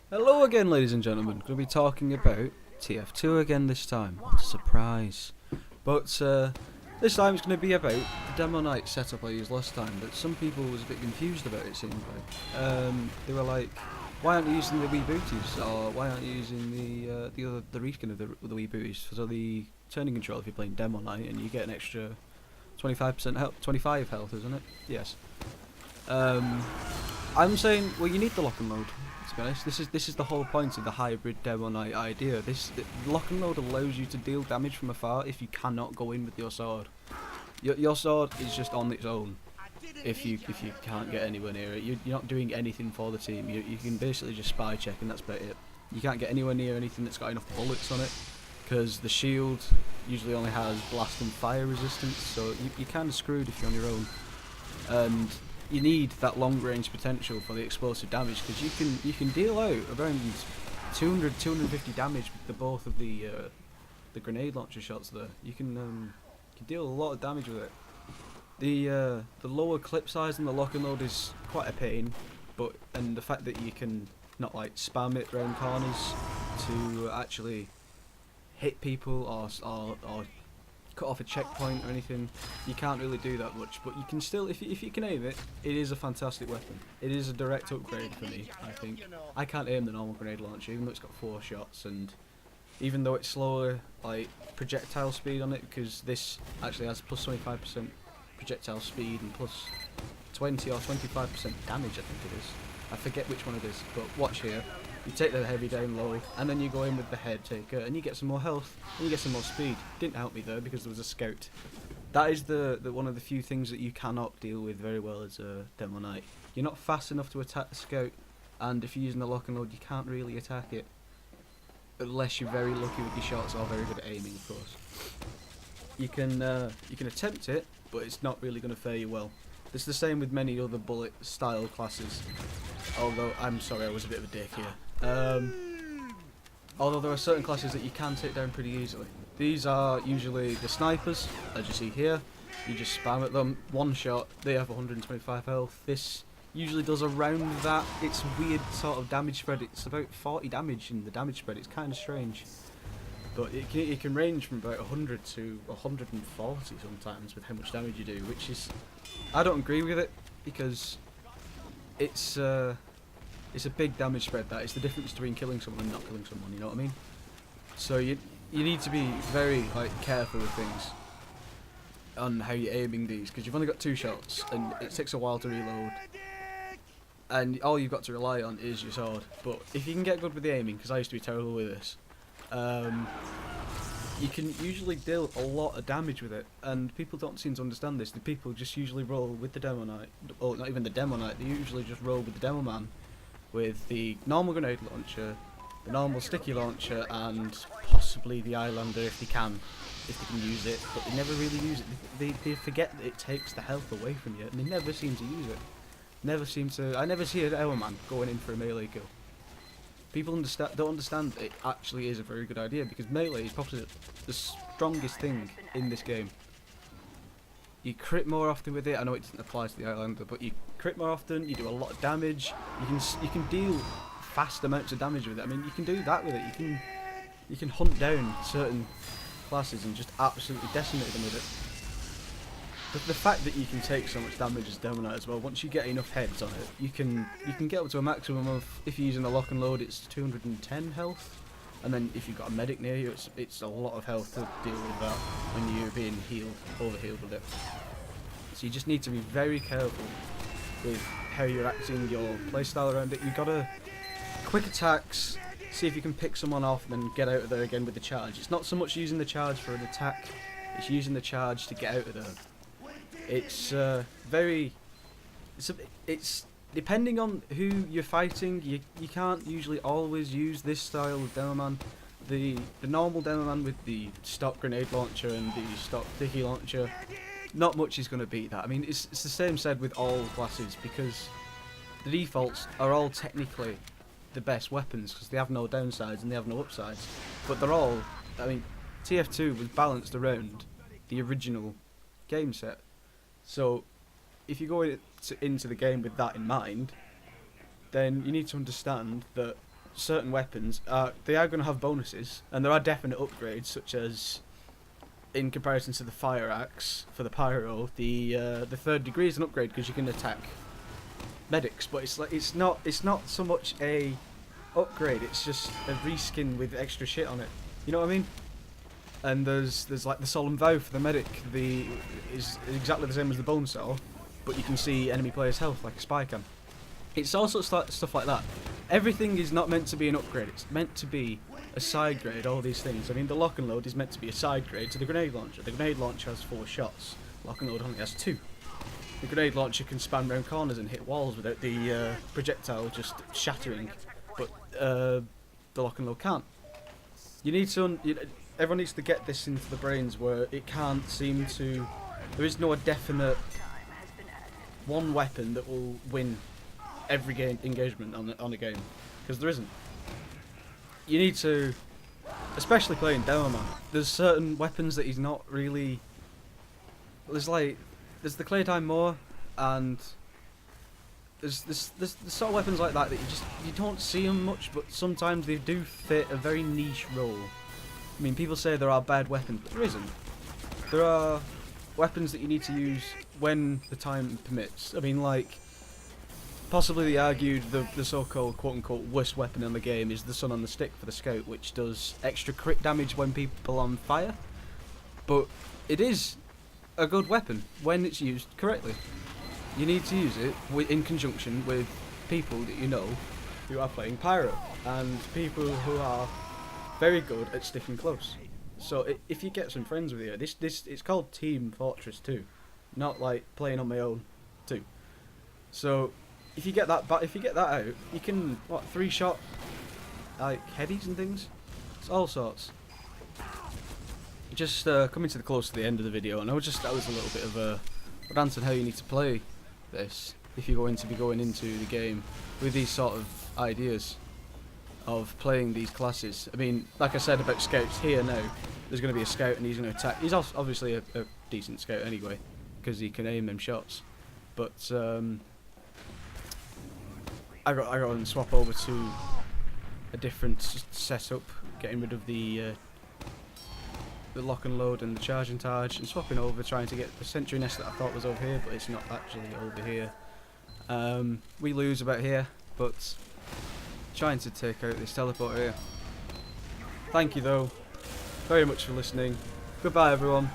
Hello again, ladies and gentlemen. Going to be talking about TF2 again this time. What a surprise! But this time it's going to be about the demo night setup I used last time. That some people was a bit confused about. It seemed like they were like, "Why aren't you using the wee booties? Or why aren't you using the reskin of the wee booties?" So the turning control if you're playing demo night and you get an extra 25% health, 25 health, isn't it? Yes. Um, I'm saying, well, you need the lock and load. To be honest, this is the whole point of the hybrid demo night idea. The lock and load allows you to deal damage from afar if you cannot go in with your sword. Your sword is just on its own. If you can't get anywhere near it, you're not doing anything for the team. You can basically just spy check and that's about it. You can't get anywhere near anything that's got enough bullets on it, because the shield usually only has blast and fire resistance, so you're kind of screwed if you're on your own. And you need that long range potential for the explosive damage, because you can deal out around 200-250 damage with both of the grenade launcher shots there. You can deal a lot of damage with it. The lower clip size and the lock and load is quite a pain, and the fact that you can not like spam it round corners to actually hit people or cut off a checkpoint or anything, you can't really do that much. But you can still, if you can aim it, it is a fantastic weapon. It is a direct upgrade for me, I think. I can't aim the normal grenade launcher, even though it's got 4 shots, and even though it's slower, like projectile speed on it, because this actually has plus 25% projectile speed and plus 20 or 25% damage, I think it is. I forget which one it is, but watch here. You take the heavy down low, and then you go in with the head taker, and you get some more health, and you get some more speed. Didn't help me though, because there was a scout. That is the one of the few things that you cannot deal with very well as a demo knight. You're not fast enough to attack the scout, and if you're using the lock and load, you can't really attack it. Unless you're very lucky with your shots or very good at aiming, of course. You can attempt it, but it's not really going to fare you well. It's the same with many other bullet style classes. Although, I'm sorry, I was a bit of a dick here. Although there are certain classes that you can take down pretty easily. These are usually the snipers, as you see here. You just spam at them, one shot, they have 125 health. This usually does around that. It's weird sort of damage spread. It's about 40 damage in the damage spread. It's kind of strange. But it can range from about 100 to 140 sometimes with how much damage you do, which is... I don't agree with it, because it's a big damage spread. That is the difference between killing someone and not killing someone, you know what I mean? So you need to be very careful with things on how you're aiming these, because you've only got 2 shots and it takes a while to reload, and all you've got to rely on is your sword. But if you can get good with the aiming, because I used to be terrible with this, you can usually deal a lot of damage with it, and people don't seem to understand this. The people just usually roll with the demo knight, or not even the demo knight, they usually just roll with the demo man, with the normal grenade launcher, the normal sticky launcher, and possibly the Islander if they can use it, but they never really use it. They forget that it takes the health away from you, and they never seem to use it. I never see a demo man going in for a melee kill. People don't understand that it actually is a very good idea, because melee is probably the strongest thing in this game. You crit more often with it. I know it doesn't apply to the Islander, but you crit more often, you do a lot of damage, you can deal fast amounts of damage with it. I mean, you can do that with it. You can hunt down certain classes and just absolutely decimate them with it. The fact that you can take so much damage as Demo Knight as well, once you get enough heads on it, you can get up to a maximum of, if you're using a lock and load, it's 210 health, and then if you've got a medic near you, it's a lot of health to deal with that when you're being overhealed with it. So you just need to be very careful with how you're acting your playstyle around it. You've got to quick attacks, see if you can pick someone off, and then get out of there again with the charge. It's not so much using the charge for an attack, it's using the charge to get out of there. It's it's depending on who you're fighting, you can't usually always use this style of demo man. The normal demo man with the stock grenade launcher and the stock sticky launcher, not much is going to beat that. I mean, it's the same said with all classes, because the defaults are all technically the best weapons, because they have no downsides and they have no upsides. But they're all, I mean, TF2 was balanced around the original game set. So if you go into the game with that in mind, then you need to understand that certain weapons they are going to have bonuses, and there are definite upgrades, such as in comparison to the fire axe for the pyro, the third degree is an upgrade because you can attack medics, but it's not so much a upgrade, it's just a reskin with extra shit on it. You know what I mean? And there's like the solemn vow for the medic, is exactly the same as the bone saw, but you can see enemy players' health like a spy can. It's all sorts of stuff like that. Everything is not meant to be an upgrade, it's meant to be a side grade, all these things. I mean, the lock and load is meant to be a side grade to the grenade launcher. The grenade launcher has 4 shots, lock and load only has 2. The grenade launcher can span round corners and hit walls without the projectile just shattering, but the lock and load can't. You need to, everyone needs to get this into the brains where it can't seem to, there is no definite one weapon that will win every game engagement on a game, because there isn't. You need to, especially playing Demo Man, there's certain weapons that he's not really, there's the Claydine Moor, and there's sort of weapons like that you don't see them much, but sometimes they do fit a very niche role. I mean, people say there are bad weapons, but there isn't. There are weapons that you need to use when the time permits. I mean, like, possibly they argued the so-called quote-unquote worst weapon in the game is the Sun on the Stick for the Scout, which does extra crit damage when people are on fire. But it is a good weapon when it's used correctly. You need to use it in conjunction with people that you know who are playing Pyro, and people who are very good at sticking close. So if you get some friends with you, it's called Team Fortress 2, not like playing on my own 2. So if you get that out, you can 3-shot like headies and things. It's all sorts. Just coming to the close to the end of the video, and that was a little bit of a rant on how you need to play this if you're going to be going into the game with these sort of ideas of playing these classes. I mean, like I said about scouts here now, there's going to be a scout and he's going to attack. He's obviously a decent scout anyway, because he can aim them shots. But I got to swap over to a different setup, getting rid of the lock and load and the charge and targe, and swapping over, trying to get the sentry nest that I thought was over here, but it's not actually over here. We lose about here, but trying to take out this teleporter here. Thank you though very much for listening. Goodbye everyone.